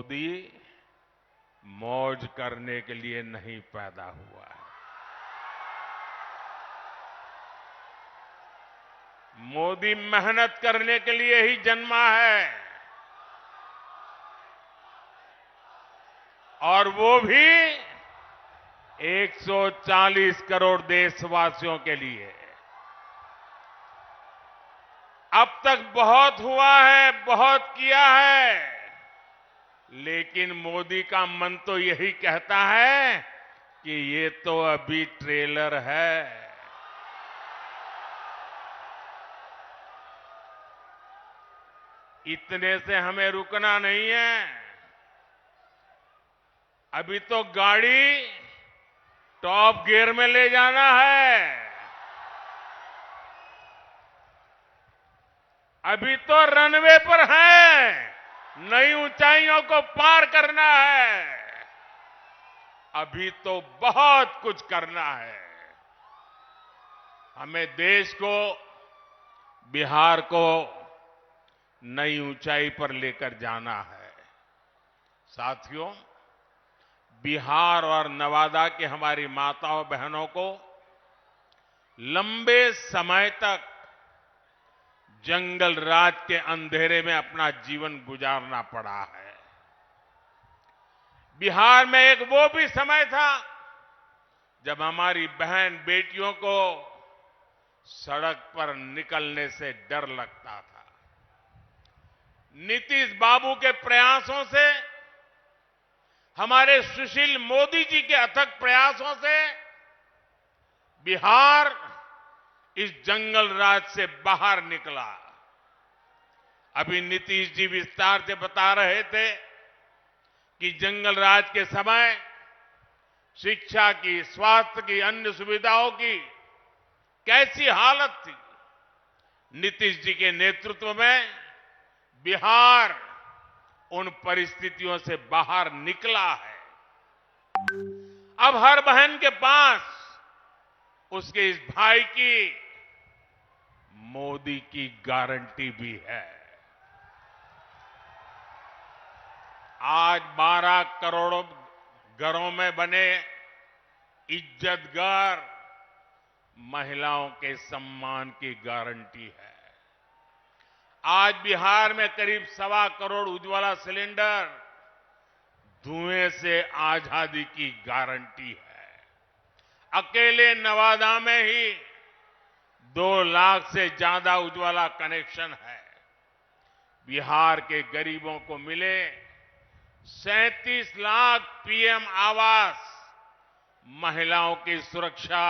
मोदी मौज करने के लिए नहीं पैदा हुआ है। मोदी मेहनत करने के लिए ही जन्मा है, और वो भी 140 करोड़ देशवासियों के लिए। अब तक बहुत हुआ है, बहुत किया है, लेकिन मोदी का मन तो यही कहता है कि ये तो अभी ट्रेलर है। इतने से हमें रुकना नहीं है। अभी तो गाड़ी टॉप गियर में ले जाना है। अभी तो रनवे पर है, नई ऊंचाइयों को पार करना है। अभी तो बहुत कुछ करना है। हमें देश को, बिहार को नई ऊंचाई पर लेकर जाना है। साथियों, बिहार और नवादा की हमारी माताओं बहनों को लंबे समय तक जंगल राज के अंधेरे में अपना जीवन गुजारना पड़ा है। बिहार में एक वो भी समय था जब हमारी बहन बेटियों को सड़क पर निकलने से डर लगता था। नीतीश बाबू के प्रयासों से, हमारे सुशील मोदी जी के अथक प्रयासों से बिहार इस जंगल राज से बाहर निकला। अभी नीतीश जी विस्तार से बता रहे थे कि जंगल राज के समय शिक्षा की, स्वास्थ्य की, अन्य सुविधाओं की कैसी हालत थी। नीतीश जी के नेतृत्व में बिहार उन परिस्थितियों से बाहर निकला है। अब हर बहन के पास उसके इस भाई की मोदी की गारंटी भी है। आज 12 करोड़ घरों में बने इज्जत घर महिलाओं के सम्मान की गारंटी है। आज बिहार में करीब 1.25 करोड़ उज्ज्वला सिलेंडर धुएं से आजादी की गारंटी है। अकेले नवादा में ही 2 लाख से ज्यादा उज्ज्वला कनेक्शन है। बिहार के गरीबों को मिले 37 लाख पीएम आवास महिलाओं की सुरक्षा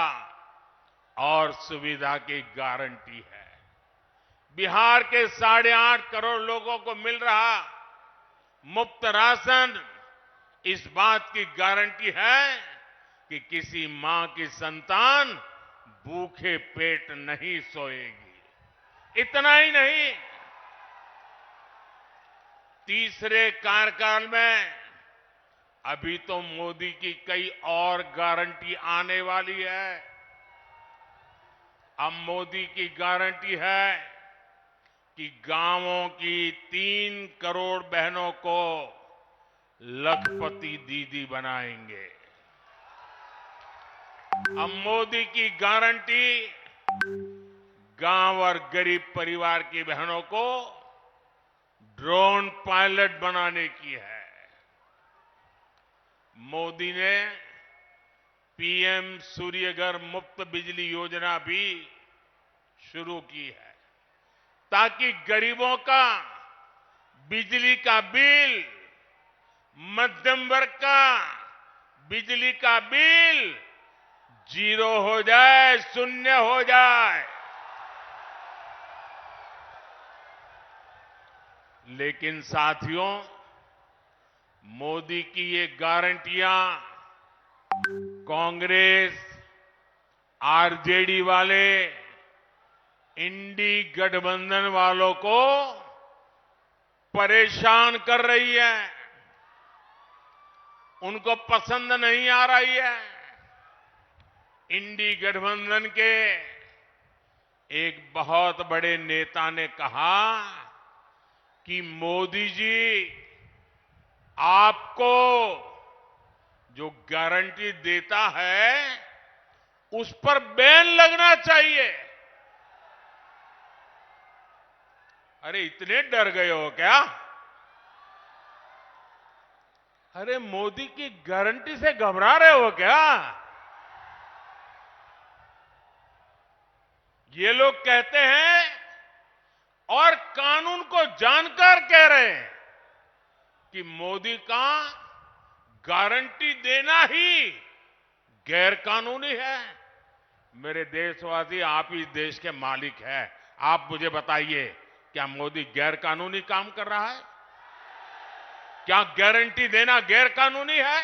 और सुविधा की गारंटी है। बिहार के 8.5 करोड़ लोगों को मिल रहा मुफ्त राशन इस बात की गारंटी है कि किसी मां की संतान भूखे पेट नहीं सोएगी। इतना ही नहीं, तीसरे कार्यकाल में अभी तो मोदी की कई और गारंटी आने वाली है। अब मोदी की गारंटी है कि गांवों की 3 करोड़ बहनों को लखपति दीदी बनाएंगे। अब मोदी की गारंटी गांव और गरीब परिवार की बहनों को ड्रोन पायलट बनाने की है। मोदी ने पीएम सूर्यघर मुफ्त बिजली योजना भी शुरू की है, ताकि गरीबों का बिजली का बिल, मध्यम वर्ग का बिजली का बिल 0 हो जाए, शून्य हो जाए। लेकिन साथियों, मोदी की ये गारंटियां कांग्रेस, आरजेडी वाले, इंडी गठबंधन वालों को परेशान कर रही है, उनको पसंद नहीं आ रही है। इंडी गठबंधन के एक बहुत बड़े नेता ने कहा कि मोदी जी आपको जो गारंटी देता है उस पर बैन लगना चाहिए। अरे इतने डर गए हो क्या? अरे मोदी की गारंटी से घबरा रहे हो क्या? ये लोग कहते हैं और कानून को जानकर कह रहे हैं कि मोदी का गारंटी देना ही गैर कानूनी है। मेरे देशवासी, आप ही देश के मालिक हैं। आप मुझे बताइए, क्या मोदी गैर कानूनी काम कर रहा है? क्या गारंटी देना गैर कानूनी है?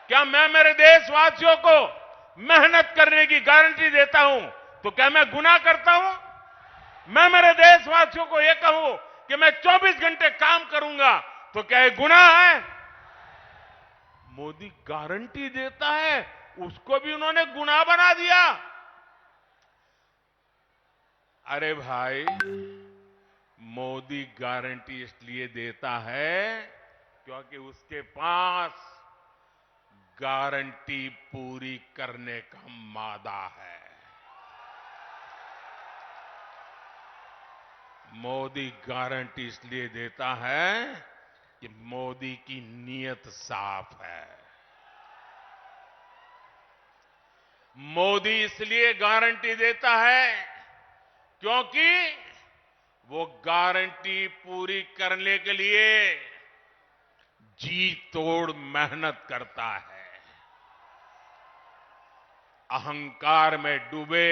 क्या मैं मेरे देशवासियों को मेहनत करने की गारंटी देता हूं तो क्या मैं गुनाह करता हूं? मैं मेरे देशवासियों को यह कहूं कि मैं 24 घंटे काम करूंगा तो क्या यह गुनाह है? मोदी गारंटी देता है, उसको भी उन्होंने गुनाह बना दिया। अरे भाई, मोदी गारंटी इसलिए देता है क्योंकि उसके पास गारंटी पूरी करने का मादा है। मोदी गारंटी इसलिए देता है कि मोदी की नीयत साफ है। मोदी इसलिए गारंटी देता है क्योंकि वो गारंटी पूरी करने के लिए जी तोड़ मेहनत करता है। अहंकार में डूबे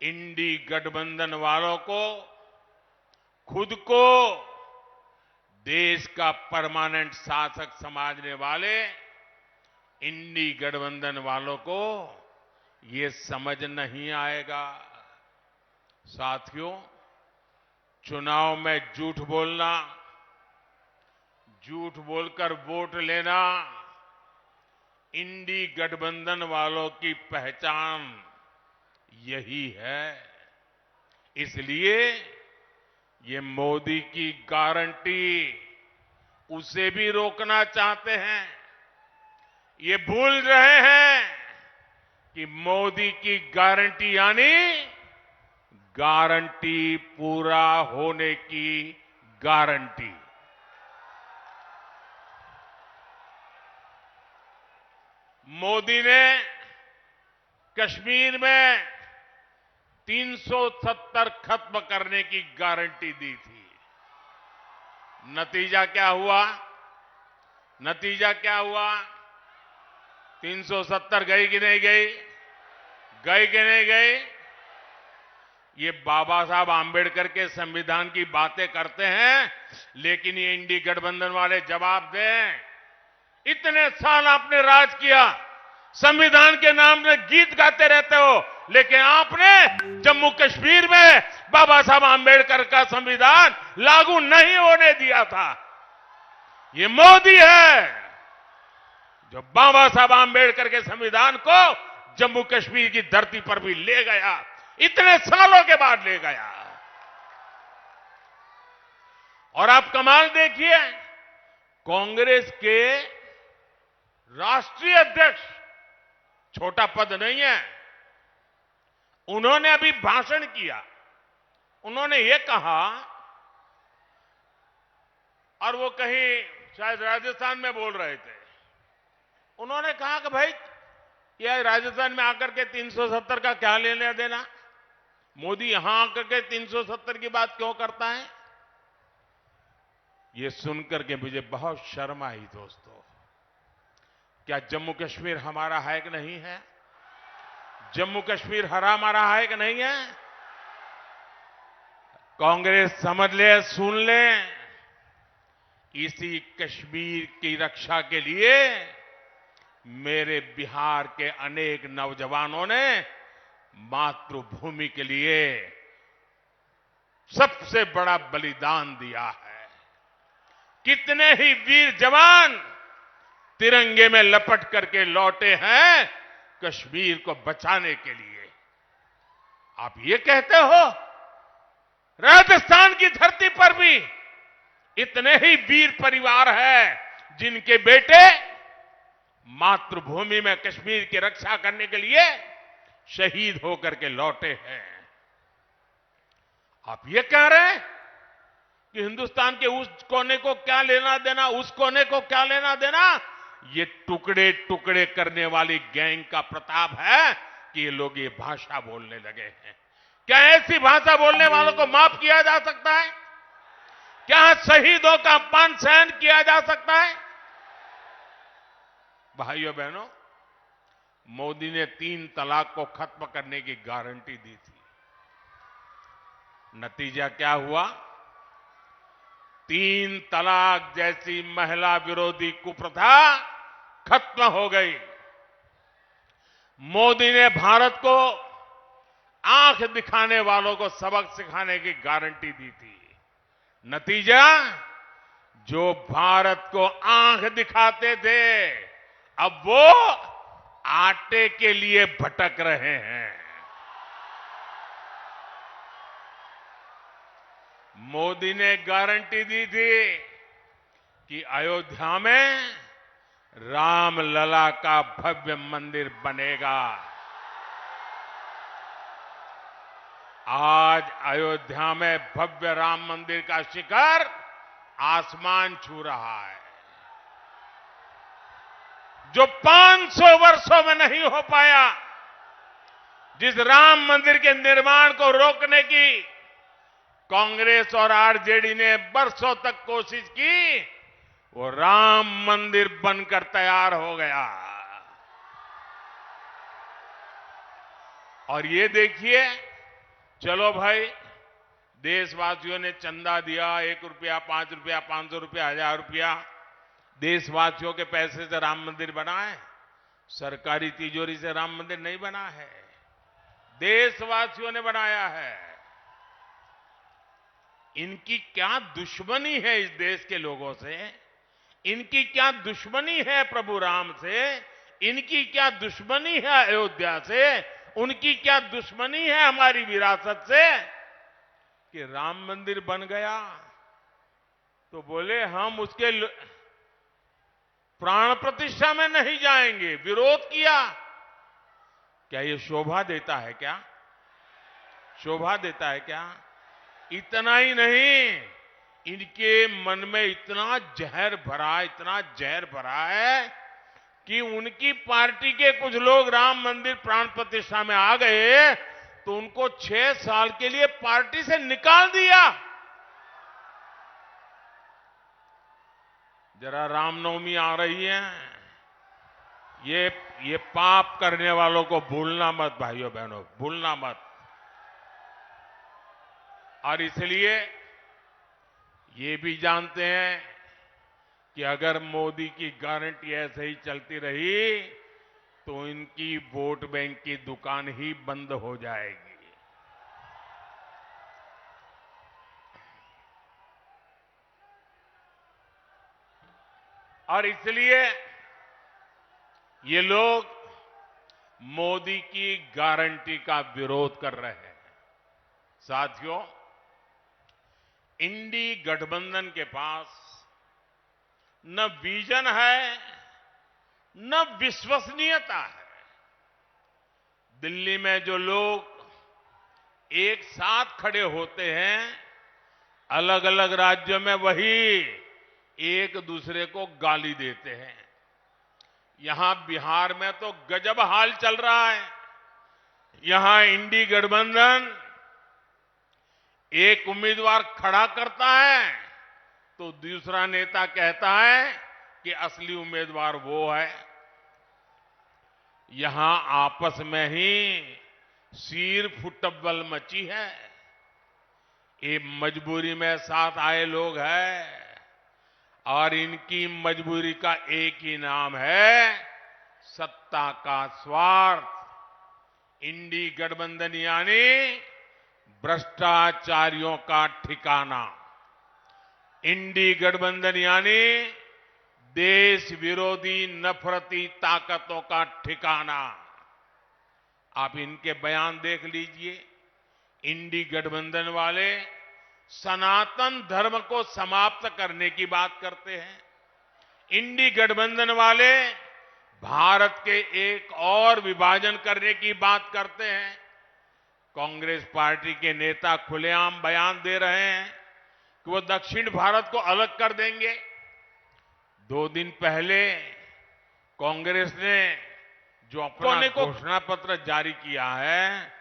इंडी गठबंधन वालों को, खुद को देश का परमानेंट शासक समझने वाले इंडी गठबंधन वालों को ये समझ नहीं आएगा। साथियों, चुनाव में झूठ बोलना, झूठ बोलकर वोट लेना इंडी गठबंधन वालों की पहचान यही है। इसलिए ये मोदी की गारंटी उसे भी रोकना चाहते हैं। ये भूल रहे हैं कि मोदी की गारंटी यानी गारंटी पूरा होने की गारंटी। मोदी ने कश्मीर में 370 खत्म करने की गारंटी दी थी। नतीजा क्या हुआ? नतीजा क्या हुआ? 370 गई कि नहीं गई? गई कि नहीं गई? ये बाबा साहब आंबेडकर के संविधान की बातें करते हैं, लेकिन ये इंडी गठबंधन वाले जवाब दें। इतने साल आपने राज किया, संविधान के नाम में गीत गाते रहते हो, लेकिन आपने जम्मू कश्मीर में बाबा साहब आंबेडकर का संविधान लागू नहीं होने दिया था। ये मोदी है जो बाबा साहब आंबेडकर के संविधान को जम्मू कश्मीर की धरती पर भी ले गया, इतने सालों के बाद ले गया। और आप कमाल देखिए, कांग्रेस के राष्ट्रीय अध्यक्ष, छोटा पद नहीं है, उन्होंने अभी भाषण किया। उन्होंने ये कहा, और वो कहीं शायद राजस्थान में बोल रहे थे, उन्होंने कहा कि भाई यह राजस्थान में आकर के 370 का क्या लेना देना, मोदी यहां आकर के 370 की बात क्यों करता है। ये सुनकर के मुझे बहुत शर्म आई। दोस्तों, क्या जम्मू कश्मीर हमारा है कि नहीं है? जम्मू कश्मीर हमारा है कि नहीं है? कांग्रेस समझ ले, सुन ले, इसी कश्मीर की रक्षा के लिए मेरे बिहार के अनेक नौजवानों ने मातृभूमि के लिए सबसे बड़ा बलिदान दिया है। कितने ही वीर जवान तिरंगे में लपट करके लौटे हैं कश्मीर को बचाने के लिए। आप ये कहते हो राजस्थान की धरती पर भी इतने ही वीर परिवार है जिनके बेटे मातृभूमि में कश्मीर की रक्षा करने के लिए शहीद होकर के लौटे हैं। आप ये कह रहे हैं कि हिंदुस्तान के उस कोने को क्या लेना देना, उस कोने को क्या लेना देना? ये टुकड़े टुकड़े करने वाली गैंग का प्रताप है कि ये लोग ये भाषा बोलने लगे हैं। क्या ऐसी भाषा बोलने वालों को माफ किया जा सकता है? क्या शहीदों का अपमान सहन किया जा सकता है? भाइयों बहनों, मोदी ने 3 तलाक को खत्म करने की गारंटी दी थी। नतीजा क्या हुआ? 3 तलाक जैसी महिला विरोधी कुप्रथा खत्म हो गई। मोदी ने भारत को आंख दिखाने वालों को सबक सिखाने की गारंटी दी थी। नतीजा, जो भारत को आंख दिखाते थे अब वो आटे के लिए भटक रहे हैं। मोदी ने गारंटी दी थी कि अयोध्या में रामलला का भव्य मंदिर बनेगा। आज अयोध्या में भव्य राम मंदिर का शिखर आसमान छू रहा है। जो 500 वर्षों में नहीं हो पाया, जिस राम मंदिर के निर्माण को रोकने की कांग्रेस और आरजेडी ने बरसों तक कोशिश की, वो राम मंदिर बनकर तैयार हो गया। और ये देखिए, चलो भाई, देशवासियों ने चंदा दिया, 1 रुपया, 5 रुपया, 500 रुपया, 1000 रुपया, देशवासियों के पैसे से राम मंदिर बना है। सरकारी तिजोरी से राम मंदिर नहीं बना है, देशवासियों ने बनाया है। इनकी क्या दुश्मनी है इस देश के लोगों से? इनकी क्या दुश्मनी है प्रभु राम से? इनकी क्या दुश्मनी है अयोध्या से? उनकी क्या दुश्मनी है हमारी विरासत से कि राम मंदिर बन गया तो बोले हम उसके प्राण प्रतिष्ठा में नहीं जाएंगे, विरोध किया। क्या ये शोभा देता है क्या? शोभा देता है क्या? इतना ही नहीं, इनके मन में इतना जहर भरा है कि उनकी पार्टी के कुछ लोग राम मंदिर प्राण प्रतिष्ठा में आ गए तो उनको 6 साल के लिए पार्टी से निकाल दिया। जरा रामनवमी आ रही है, ये पाप करने वालों को भूलना मत भाइयों बहनों, भूलना मत। और इसलिए ये भी जानते हैं कि अगर मोदी की गारंटी ऐसे ही चलती रही तो इनकी वोट बैंक की दुकान ही बंद हो जाएगी। और इसलिए ये लोग मोदी की गारंटी का विरोध कर रहे हैं। साथियों, इंडी गठबंधन के पास न विजन है न विश्वसनीयता है। दिल्ली में जो लोग एक साथ खड़े होते हैं, अलग अलग राज्यों में वही एक दूसरे को गाली देते हैं। यहां बिहार में तो गजब हाल चल रहा है। यहां इंडी गठबंधन एक उम्मीदवार खड़ा करता है तो दूसरा नेता कहता है कि असली उम्मीदवार वो है। यहां आपस में ही सिर फुटबल मची है। ये मजबूरी में साथ आए लोग हैं और इनकी मजबूरी का एक ही नाम है सत्ता का स्वार्थ। इंडी गठबंधन यानी भ्रष्टाचारियों का ठिकाना। इंडी गठबंधन यानी देश विरोधी नफरती ताकतों का ठिकाना। आप इनके बयान देख लीजिए। इंडी गठबंधन वाले सनातन धर्म को समाप्त करने की बात करते हैं। इंडी गठबंधन वाले भारत के एक और विभाजन करने की बात करते हैं। कांग्रेस पार्टी के नेता खुलेआम बयान दे रहे हैं कि वो दक्षिण भारत को अलग कर देंगे। 2 दिन पहले कांग्रेस ने जो अपना घोषणा पत्र जारी किया है,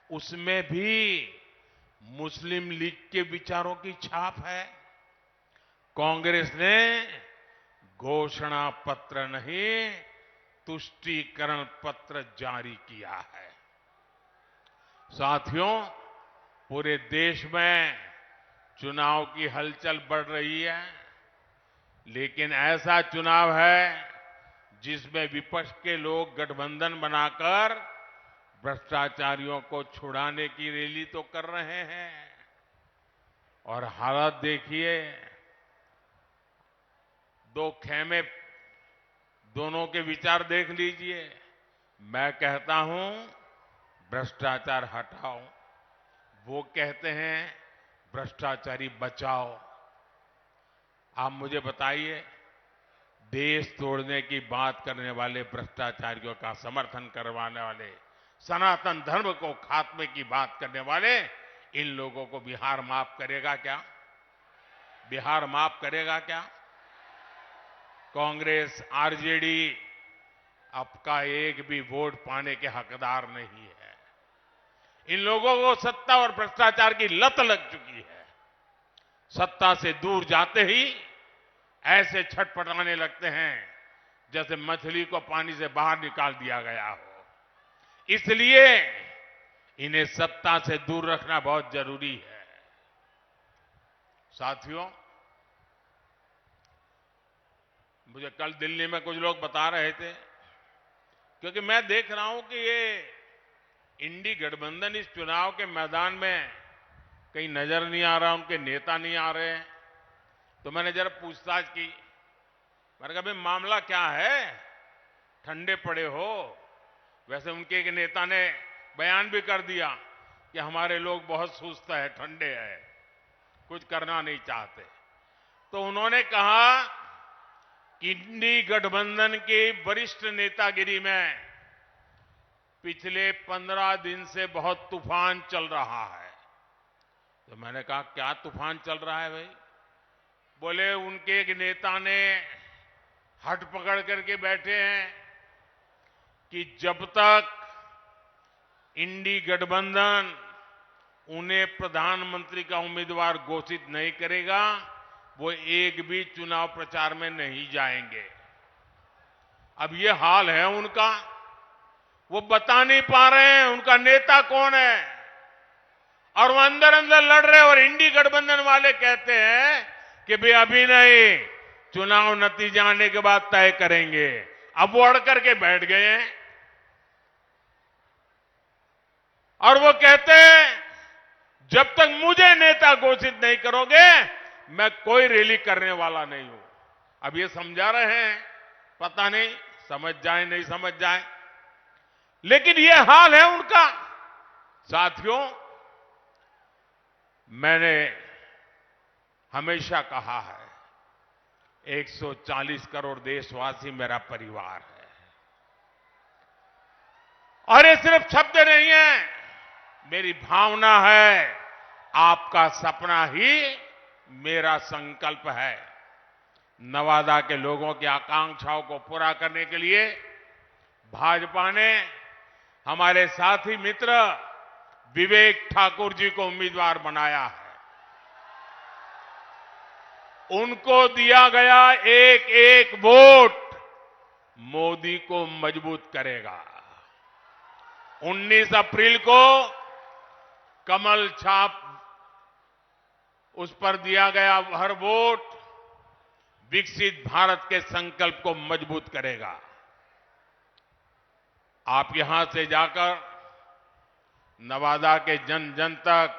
उसमें भी मुस्लिम लीग के विचारों की छाप है। कांग्रेस ने घोषणा पत्र नहीं, तुष्टीकरण पत्र जारी किया है। साथियों, पूरे देश में चुनाव की हलचल बढ़ रही है, लेकिन ऐसा चुनाव है जिसमें विपक्ष के लोग गठबंधन बनाकर भ्रष्टाचारियों को छुड़ाने की रैली तो कर रहे हैं। और हालत देखिए, 2 खेमे, दोनों के विचार देख लीजिए। मैं कहता हूं भ्रष्टाचार हटाओ, वो कहते हैं भ्रष्टाचारी बचाओ। आप मुझे बताइए, देश तोड़ने की बात करने वाले भ्रष्टाचारियों का समर्थन करवाने वाले, सनातन धर्म को खात्मे की बात करने वाले, इन लोगों को बिहार माफ करेगा क्या? बिहार माफ करेगा क्या? कांग्रेस, आरजेडी आपका एक भी वोट पाने के हकदार नहीं है। इन लोगों को सत्ता और भ्रष्टाचार की लत लग चुकी है। सत्ता से दूर जाते ही ऐसे छटपटाने लगते हैं जैसे मछली को पानी से बाहर निकाल दिया गया हो। इसलिए इन्हें सत्ता से दूर रखना बहुत जरूरी है। साथियों, मुझे कल दिल्ली में कुछ लोग बता रहे थे, क्योंकि मैं देख रहा हूं कि ये इंडी गठबंधन इस चुनाव के मैदान में कहीं नजर नहीं आ रहा, उनके नेता नहीं आ रहे हैं। तो मैंने जरा पूछताछ की। मैंने कहा, भाई मामला क्या है, ठंडे पड़े हो? वैसे उनके एक नेता ने बयान भी कर दिया कि हमारे लोग बहुत सुस्त है, ठंडे हैं, कुछ करना नहीं चाहते। तो उन्होंने कहा कि इंडी गठबंधन के वरिष्ठ नेतागिरी में पिछले 15 दिन से बहुत तूफान चल रहा है। तो मैंने कहा, क्या तूफान चल रहा है भाई? बोले उनके एक नेता ने हट पकड़ करके बैठे हैं कि जब तक इंडी गठबंधन उन्हें प्रधानमंत्री का उम्मीदवार घोषित नहीं करेगा, वो एक भी चुनाव प्रचार में नहीं जाएंगे। अब ये हाल है उनका, वो बता नहीं पा रहे हैं उनका नेता कौन है, और वो अंदर अंदर लड़ रहे हैं। और इंडी गठबंधन वाले कहते हैं कि भाई अभी नहीं, चुनाव नतीजा आने के बाद तय करेंगे। अब वो अड़ करके बैठ गए हैं और वो कहते हैं जब तक मुझे नेता घोषित नहीं करोगे, मैं कोई रैली करने वाला नहीं हूं। अब ये समझा रहे हैं, पता नहीं समझ जाए नहीं समझ जाए, लेकिन ये हाल है उनका। साथियों, मैंने हमेशा कहा है, 140 करोड़ देशवासी मेरा परिवार है। और ये सिर्फ शब्द नहीं है, मेरी भावना है, आपका सपना ही मेरा संकल्प है। नवादा के लोगों की आकांक्षाओं को पूरा करने के लिए भाजपा ने हमारे साथी मित्र विवेक ठाकुर जी को उम्मीदवार बनाया है। उनको दिया गया एक एक वोट मोदी को मजबूत करेगा। 19 अप्रैल को कमल छाप, उस पर दिया गया हर वोट विकसित भारत के संकल्प को मजबूत करेगा। आप यहां से जाकर नवादा के जन जन तक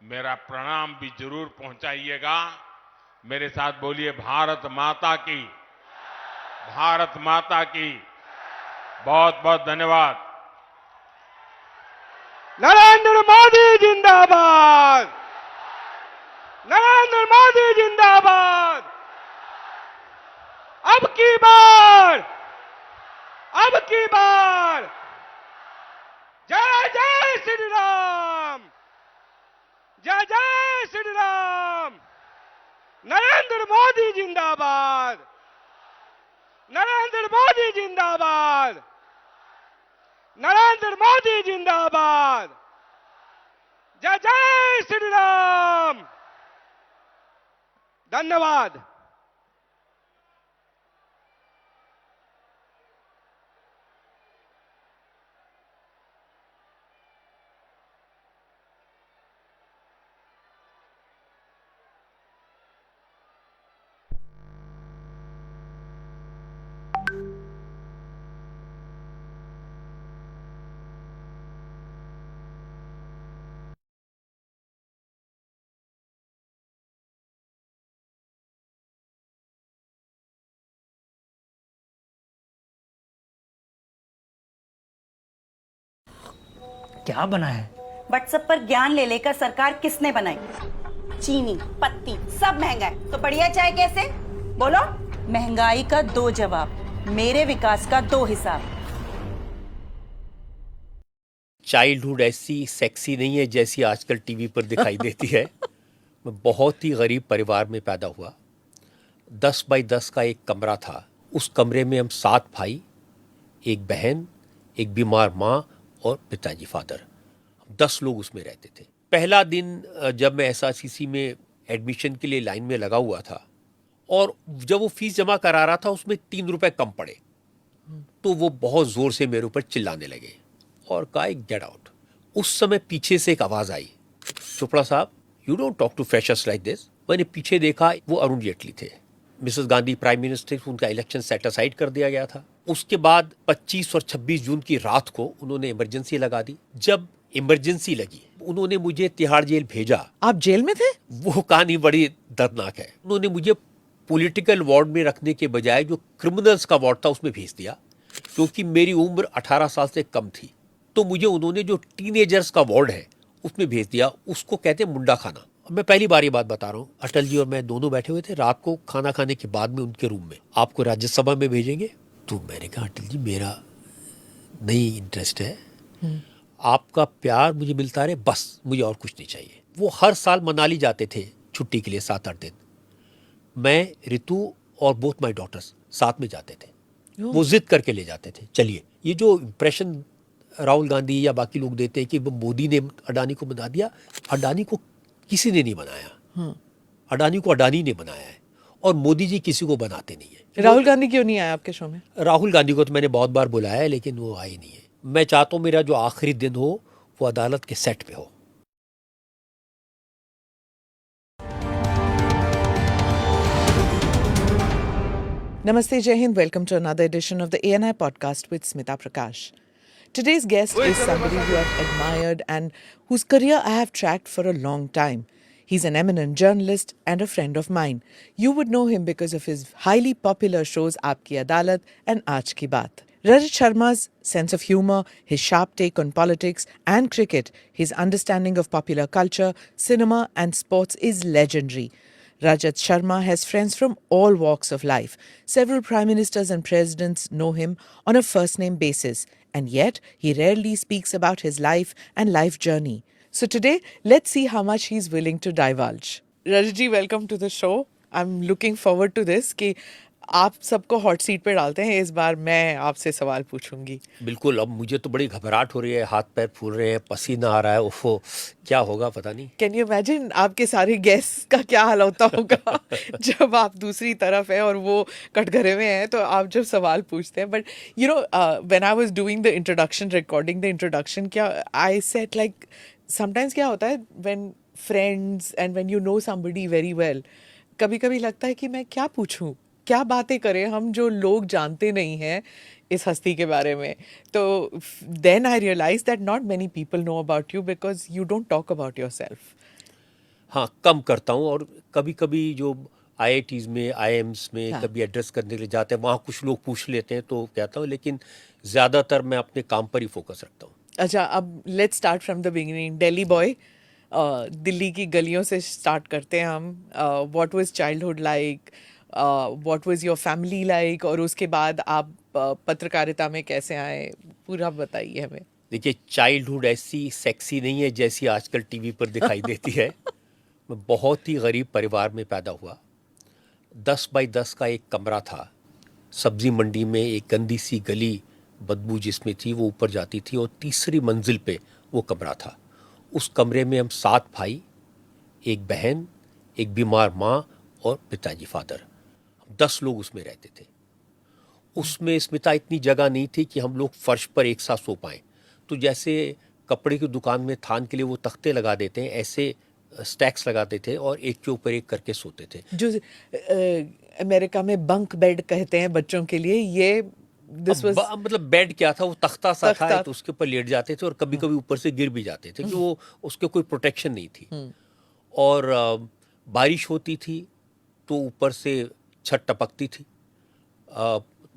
मेरा प्रणाम भी जरूर पहुंचाइएगा। मेरे साथ बोलिए, भारत माता की, भारत माता की। बहुत बहुत धन्यवाद। नरेंद्र मोदी जिंदाबाद, नरेंद्र मोदी जिंदाबाद। अब की बार, अब की बार, जय जय श्री राम, जय जय श्री राम। नरेंद्र मोदी जिंदाबाद, नरेंद्र मोदी जिंदाबाद, नरेंद्र मोदी जिंदाबाद, जय जय श्री राम। धन्यवाद। क्या बना है? व्हाट्सएप पर ज्ञान ले लेकर सरकार किसने बनाई? चीनी, पत्ती सब महंगा है तो बढ़िया चाय कैसे? बोलो। महंगाई का 2 जवाब, मेरे विकास का 2 हिसाब। चाइल्डहुड ऐसी सेक्सी नहीं है जैसी आजकल टीवी पर दिखाई देती है। मैं बहुत ही गरीब परिवार में पैदा हुआ। 10 बाई 10 का एक कमरा था। उस कमरे में हम 7 भाई, एक बहन, एक बीमार माँ और पिताजी फादर, 10 लोग उसमें रहते थे। पहला दिन जब मैं एसआरसीसी में एडमिशन के लिए लाइन में लगा हुआ था और जब वो फीस जमा करा रहा था उसमें 3 रुपए कम पड़े तो वो बहुत जोर से मेरे ऊपर चिल्लाने लगे और कहा गेट आउट। उस समय पीछे से एक आवाज आई, चोपड़ा साहब you don't talk to freshers like this. मैंने पीछे देखा, वो अरुण जेटली थे, मिसेस गांधी प्राइम मिनिस्टर, उनका इलेक्शन सेट असाइड कर दिया गया था। उसके बाद 25 और 26 जून की रात को उन्होंने इमरजेंसी लगा दी। जब इमरजेंसी लगी उन्होंने मुझे तिहाड़ जेल भेजा। आप जेल में थे? वो कहानी बड़ी दर्दनाक है। उन्होंने मुझे पॉलिटिकल वार्ड में रखने के बजाय जो क्रिमिनल्स का वार्ड था उसमें भेज दिया, क्योंकि मेरी उम्र 18 साल से कम थी। तो मुझे उन्होंने जो टीनेजर्स का वार्ड है उसमें भेज दिया। उसको कहते हैं मुंडा खाना। मैं पहली बार ये बात बता रहा हूँ। अटल जी और मैं दोनों बैठे हुए थे रात को खाना खाने के बाद में उनके रूम में, आपको राज्यसभा में भेजेंगे। तो मैंने कहा अटल जी मेरा नहीं इंटरेस्ट है, आपका प्यार मुझे मिलता रहे बस, मुझे और कुछ नहीं चाहिए। वो हर साल मनाली जाते थे छुट्टी के लिए 7-8 दिन। मैं, ऋतु और बोथ माई डॉटर्स साथ में जाते थे। वो जिद करके ले जाते थे चलिए। ये जो इम्प्रेशन राहुल गांधी या बाकी लोग देते हैं कि वो मोदी ने अडानी को बना दिया, अडानी को किसी ने नहीं बनाया। अडानी को अडानी ने बनाया है और मोदी जी किसी को बनाते नहीं है। राहुल गांधी क्यों नहीं आया आपके शो में? राहुल गांधी को तो मैंने बहुत बार बुलाया है लेकिन वो आए नहीं है। मैं चाहता हूँ मेरा जो आखिरी दिन हो वो अदालत के सेट पे हो। Namaste, Jai Hind. Welcome to another edition of the ANI podcast with Smita Prakash. Today's guest is somebody who I've admired and whose career I have tracked for a long time. He's an eminent journalist and a friend of mine. You would know him because of his highly popular shows Aapki Adalat and Aaj Ki Baat. Rajat Sharma's sense of humour, his sharp take on politics and cricket, his understanding of popular culture, cinema and sports is legendary. Rajat Sharma has friends from all walks of life. Several prime ministers and presidents know him on a first-name basis, and yet he rarely speaks about his life and life journey. So today, let's see how much he's willing to divulge. Rajat ji, welcome to the show. I'm looking forward to this कि आप सबको hot seat पे डालते हैं। इस बार मैं आपसे सवाल पूछूंगी। बिल्कुल। अब मुझे तो बड़ी घबराहट हो रही है, हाथ पैर फूल रहे हैं, पसीना आ रहा है। उफ़ो, क्या होगा पता नहीं। कैन यू इमेजिन आपके सारे गेस्ट्स का क्या हाल होता होगा जब आप दूसरी तरफ है और वो कटघरे में है, तो आप जब सवाल पूछते हैं। But you know when I was doing the introduction, recording the introduction, क्या आई सेड लाइक समटाइम्स क्या होता है when friends and when you know somebody very well, कभी कभी लगता है कि मैं क्या पूछूं, क्या बातें करें हम जो लोग जानते नहीं हैं इस हस्ती के बारे में। तो then I realise that not many people know about you because you don't talk about yourself. हाँ, कम करता हूँ। और कभी कभी जो आईआईटीज़ में, आईएम्स में कभी एड्रेस करने के लिए जाते हैं, वहाँ कुछ लोग पूछ लेते हैं तो कहता हूँ, लेकिन ज़्यादातर मैं अपने काम पर ही फोकस रखता हूँ। अच्छा, अब let's start from the beginning. Delhi boy, Delhi की गलियों से स्टार्ट करते हैं हम. What was childhood like, what was your family like, और उसके बाद आप पत्रकारिता में कैसे आए, पूरा बताइए हमें. देखिए, चाइल्डहुड ऐसी सेक्सी नहीं है जैसी आजकल टीवी पर दिखाई देती है. मैं बहुत ही गरीब परिवार में पैदा हुआ. 10 बाई 10 का एक कमरा था. सब्जी मंडी में एक गंदी सी गली, बदबू जिसमें थी वो ऊपर जाती थी, और तीसरी मंजिल पे वो कमरा था. उस कमरे में हम 7 भाई, एक बहन, एक बीमार माँ और पिताजी फादर, 10 लोग उसमें रहते थे. उसमें स्मिता इतनी जगह नहीं थी कि हम लोग फर्श पर एक साथ सो पाएं. तो जैसे कपड़े की दुकान में थान के लिए वो तख्ते लगा देते हैं, ऐसे स्टैक्स लगाते थे और एक के ऊपर एक करके सोते थे. जो अमेरिका में बंक बेड कहते हैं बच्चों के लिए, ये दिस वाज मतलब बेड क्या था, वो तख्ता सा था, तख्ता. तो उसके ऊपर लेट जाते थे और कभी कभी ऊपर से गिर भी जाते थे कि वो उसके कोई प्रोटेक्शन नहीं थी. और बारिश होती थी तो ऊपर से छत टपकती थी.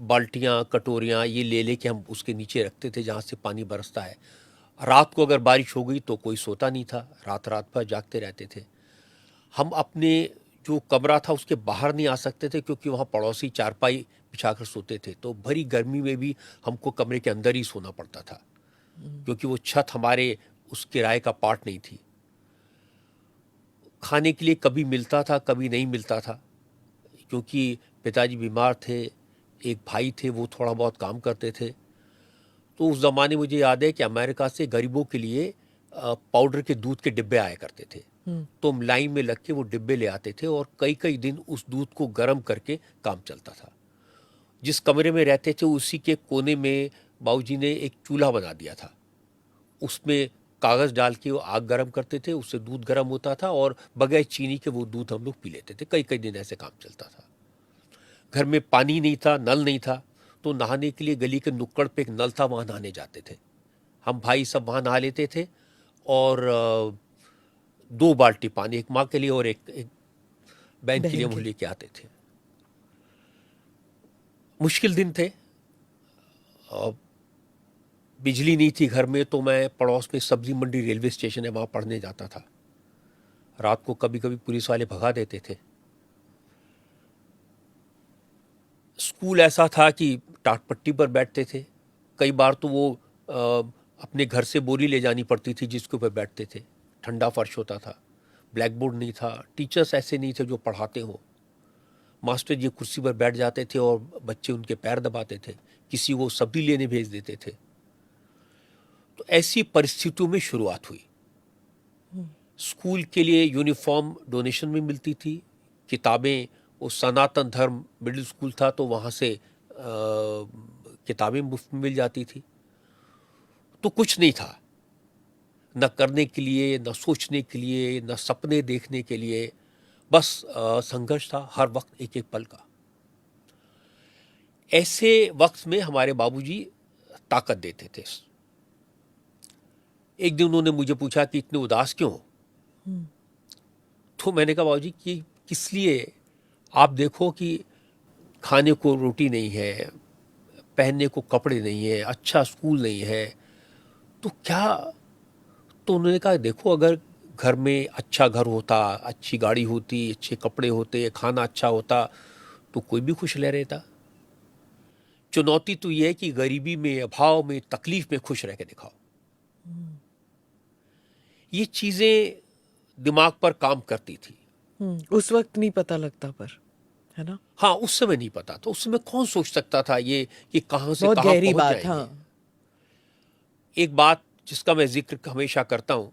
बाल्टियाँ, कटोरियाँ ये ले लेके हम उसके नीचे रखते थे जहाँ से पानी बरसता है. रात को अगर बारिश हो गई तो कोई सोता नहीं था, रात रात भर जागते रहते थे. हम अपने जो कमरा था उसके बाहर नहीं आ सकते थे क्योंकि वहाँ पड़ोसी चारपाई बिछाकर सोते थे. तो भरी गर्मी में भी हमको कमरे के अंदर ही सोना पड़ता था क्योंकि वो छत हमारे उस किराए का पार्ट नहीं थी. खाने के लिए कभी मिलता था, कभी नहीं मिलता था क्योंकि पिताजी बीमार थे, एक भाई थे वो थोड़ा बहुत काम करते थे. तो उस ज़माने मुझे याद है कि अमेरिका से गरीबों के लिए पाउडर के दूध के डिब्बे आया करते थे. तो हम लाइन में लग के वो डिब्बे ले आते थे और कई कई दिन उस दूध को गर्म करके काम चलता था. जिस कमरे में रहते थे उसी के कोने में बाबूजी ने एक चूल्हा बना दिया था. उसमें कागज़ डाल के वो आग गर्म करते थे, उससे दूध गर्म होता था और बगैर चीनी के वो दूध हम लोग पी लेते थे. कई कई दिन ऐसे काम चलता था. घर में पानी नहीं था, नल नहीं था, तो नहाने के लिए गली के नुक्कड़ पे एक नल था, वहाँ नहाने जाते थे. हम भाई सब वहाँ नहा लेते थे और 2 बाल्टी पानी, एक माँ के लिए और एक बहन के लिए हम लेके आते थे. मुश्किल दिन थे. बिजली नहीं थी घर में, तो मैं पड़ोस में सब्जी मंडी रेलवे स्टेशन है वहाँ पढ़ने जाता था. रात को कभी कभी पुलिस वाले भगा देते थे. स्कूल ऐसा था कि टाट पट्टी पर बैठते थे. कई बार तो वो अपने घर से बोरी ले जानी पड़ती थी जिसके ऊपर बैठते थे. ठंडा फर्श होता था, ब्लैक बोर्ड नहीं था, टीचर्स ऐसे नहीं थे जो पढ़ाते हो. मास्टर जी कुर्सी पर बैठ जाते थे और बच्चे उनके पैर दबाते थे, किसी को सब्जी लेने भेज देते थे. तो ऐसी परिस्थितियों में शुरुआत हुई. स्कूल के लिए यूनिफॉर्म डोनेशन में मिलती थी, किताबें, वो सनातन धर्म मिडिल स्कूल था तो वहाँ से किताबें मुफ्त में मिल जाती थी. तो कुछ नहीं था, न करने के लिए, न सोचने के लिए, न सपने देखने के लिए. बस संघर्ष था हर वक्त, एक एक पल का. ऐसे वक्त में हमारे बाबूजी ताकत देते थे. एक दिन उन्होंने मुझे पूछा कि इतने उदास क्यों. तो मैंने कहा बाबूजी कि किस लिए. आप देखो कि खाने को रोटी नहीं है, पहनने को कपड़े नहीं है, अच्छा स्कूल नहीं है, तो क्या. तो उन्होंने कहा देखो अगर घर में अच्छा घर होता, अच्छी गाड़ी होती, अच्छे कपड़े होते, खाना अच्छा होता तो कोई भी खुश रह रहता. चुनौती तो ये है कि गरीबी में, अभाव में, तकलीफ में खुश रह के दिखाओ. ये चीज़ें दिमाग पर काम करती थी. उस वक्त नहीं पता लगता पर, है ना. हाँ, उस समय नहीं पता. तो उस समय कौन सोच सकता था ये कि कहाँ से बहुत कहाँ गहरी पहुंच बात. जाएंगे. हाँ, एक बात जिसका मैं जिक्र हमेशा करता हूँ,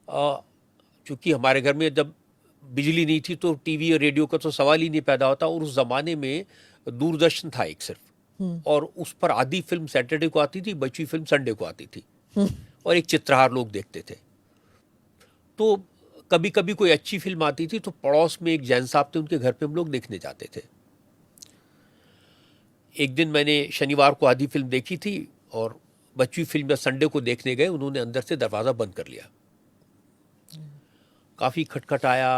क्योंकि हमारे घर में जब बिजली नहीं थी तो टीवी और रेडियो का तो सवाल ही नहीं पैदा होता. और उस ज़माने में दूरदर्शन था एक सिर्फ, और उस पर आधी फिल्म सैटरडे को आती थी, बची फिल्म संडे को आती थी, और एक चित्रहार लोग देखते थे. तो कभी कभी कोई अच्छी फिल्म आती थी तो पड़ोस में एक जैन साहब थे, उनके घर पे हम लोग देखने जाते थे. एक दिन मैंने शनिवार को आधी फिल्म देखी थी और बची फिल्म में संडे को देखने गए, उन्होंने अंदर से दरवाज़ा बंद कर लिया. काफ़ी खटखटाया,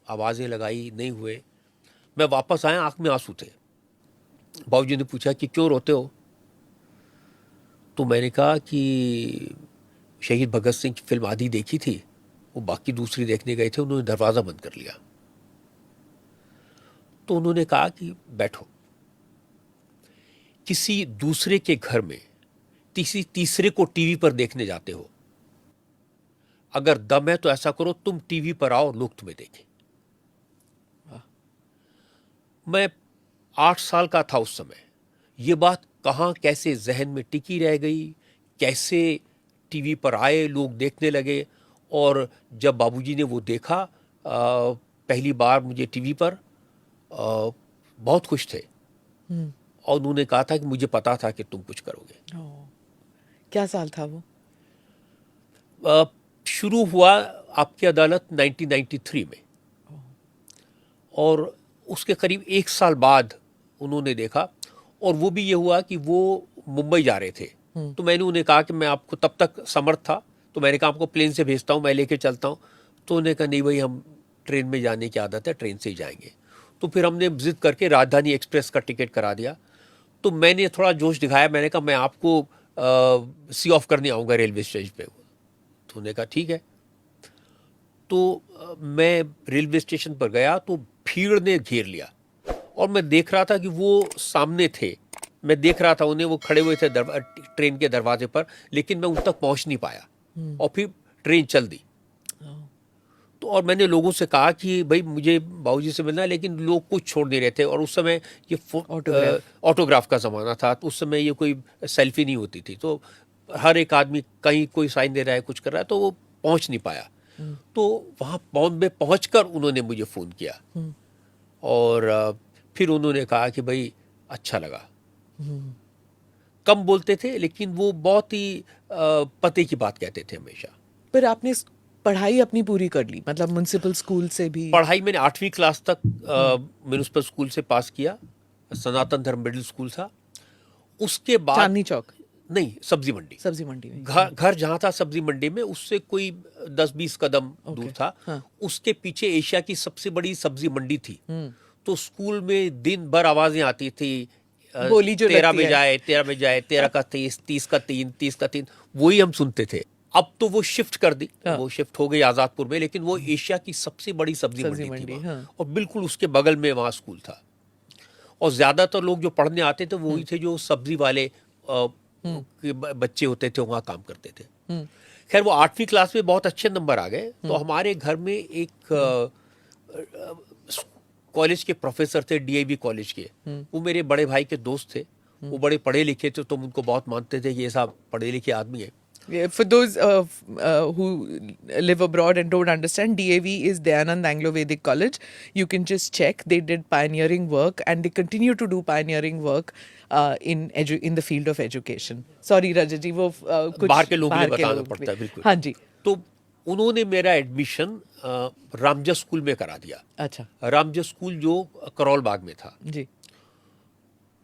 आवाज़ें लगाई, नहीं हुए. मैं वापस आया, आँख में आंसू थे. बाबूजी ने पूछा कि क्यों रोते हो. तो मैंने कहा कि शहीद भगत सिंह की फिल्म आधी देखी थी, वो बाकी दूसरी देखने गए थे, उन्होंने दरवाज़ा बंद कर लिया। तो उन्होंने कहा कि बैठो, किसी दूसरे के घर में किसी तीसरे को टीवी पर देखने जाते हो, अगर दम है तो ऐसा करो तुम टीवी पर आओ, लोग तुम्हें देखें। मैं 8 साल का था उस समय। ये बात कहाँ कैसे जहन में टिकी रह गई, कैसे टीवी पर आए, लोग देखने लगे। और जब बाबूजी ने वो देखा पहली बार मुझे टीवी पर, बहुत खुश थे। और उन्होंने कहा था कि मुझे पता था कि तुम कुछ करोगे। क्या साल था वो? शुरू हुआ आपकी अदालत 1993 में, और उसके करीब 1 साल बाद उन्होंने देखा। और वो भी ये हुआ कि वो मुंबई जा रहे थे, तो मैंने उन्हें कहा कि मैं आपको, तब तक समर्थ था, तो मैंने कहा आपको प्लेन से भेजता हूँ, मैं लेके चलता हूँ। तो उन्होंने कहा नहीं भाई, हम ट्रेन में जाने की आदत है, ट्रेन से ही जाएंगे। तो फिर हमने जिद करके राजधानी एक्सप्रेस का टिकट करा दिया। तो मैंने थोड़ा जोश दिखाया, मैंने कहा मैं आपको सी ऑफ करने आऊँगा रेलवे स्टेशन पे। तो उन्होंने कहा ठीक है। तो मैं रेलवे स्टेशन पर गया तो भीड़ ने घेर लिया, और मैं देख रहा था कि वो सामने थे, मैं देख रहा था उन्हें, वो खड़े हुए थे ट्रेन के दरवाजे पर, लेकिन मैं उन तक पहुंच नहीं पाया। और फिर ट्रेन चल दी। तो और मैंने लोगों से कहा कि भाई मुझे बाबूजी से मिलना है, लेकिन लोग कुछ छोड़ नहीं रहे थे। और उस समय ये ऑटोग्राफ का ज़माना था, तो उस समय ये कोई सेल्फी नहीं होती थी, तो हर एक आदमी कहीं कोई साइन दे रहा है, कुछ कर रहा है, तो वो पहुंच नहीं पाया। तो वहाँ बॉम्बे पहुँचकर उन्होंने मुझे फ़ोन किया, और फिर उन्होंने कहा कि भाई अच्छा लगा। कम बोलते थे, लेकिन वो बहुत ही पते की बात कहते थे हमेशा। पर आपने पढ़ाई अपनी पूरी कर ली, मतलब म्युनिसिपल स्कूल से भी? पढ़ाई मैंने 8वीं क्लास तक म्युनिसिपल स्कूल से पास किया, सनातन धर्म मिडिल स्कूल था। उसके बाद चांदनी चौक? नहीं, सब्जी मंडी। सब्जी मंडी में? घर जहाँ था सब्जी मंडी में, उससे कोई 10-20 कदम दूर था। हाँ। उसके पीछे एशिया की सबसे बड़ी सब्जी मंडी थी। तो स्कूल में दिन भर आवाजें आती थी, बोली जो 13 लगती में है। जाए, 13 में जाए, 13 का 30, 30 का 3, 30 का 3, वही हम सुनते थे। अब तो वो शिफ्ट कर दी, हाँ। वो शिफ्ट हो गई आजादपुर में, लेकिन वो एशिया की सबसे बड़ी सब्जी मंडी थी वहाँ। हाँ। और बिल्कुल उसके बगल में वहाँ स्कूल था। और ज्यादातर लोग जो पढ़ने आते थे वही थे जो सब्जी वाले के बच्चे होते थे, वहाँ काम करते थे। खैर वो 8वीं क्लास में बहुत अच्छे नंबर आ गए। तो हमारे घर में एक कॉलेज के प्रोफेसर थे, डीएवी कॉलेज के, वो मेरे बड़े भाई के दोस्त थे। वो बड़े पढ़े लिखे थे, तो उनको बहुत मानते थे कि ये साहब पढ़े लिखे आदमी है। For those who live abroad and don't understand, DAV is Dayanand Anglo-Vedic College. You can just check. They did pioneering work and they continue to do pioneering work in the field of education. Sorry Rajat ji, वो कुछ बाहर के लोगों के लिए बाहर के बताना लोग पड़ता है, भी। बिल्कुल। हाँ जी। तो उन्होंने मेरा एडमिशन रामजस स्कूल में करा दिया। अच्छा रामजस स्कूल जो करौल बाग में था। जी।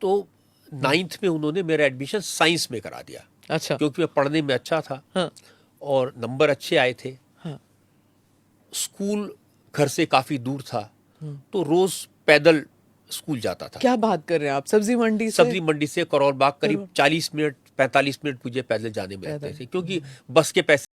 तो 9th में उन्होंने मेरा एडमिशन साइंस में करा दिया। अच्छा। क्योंकि मैं पढ़ने में अच्छा था। हाँ। और नंबर अच्छे आए थे। हाँ। स्कूल घर से काफी दूर था, तो रोज पैदल स्कूल जाता था। क्या बात कर रहे हैं आप? सब्जी मंडी से? सब्जी मंडी से करौल बाग करीब 40 मिनट 45 मिनट मुझे पैदल जाने में लगते थे, क्योंकि बस के पैसे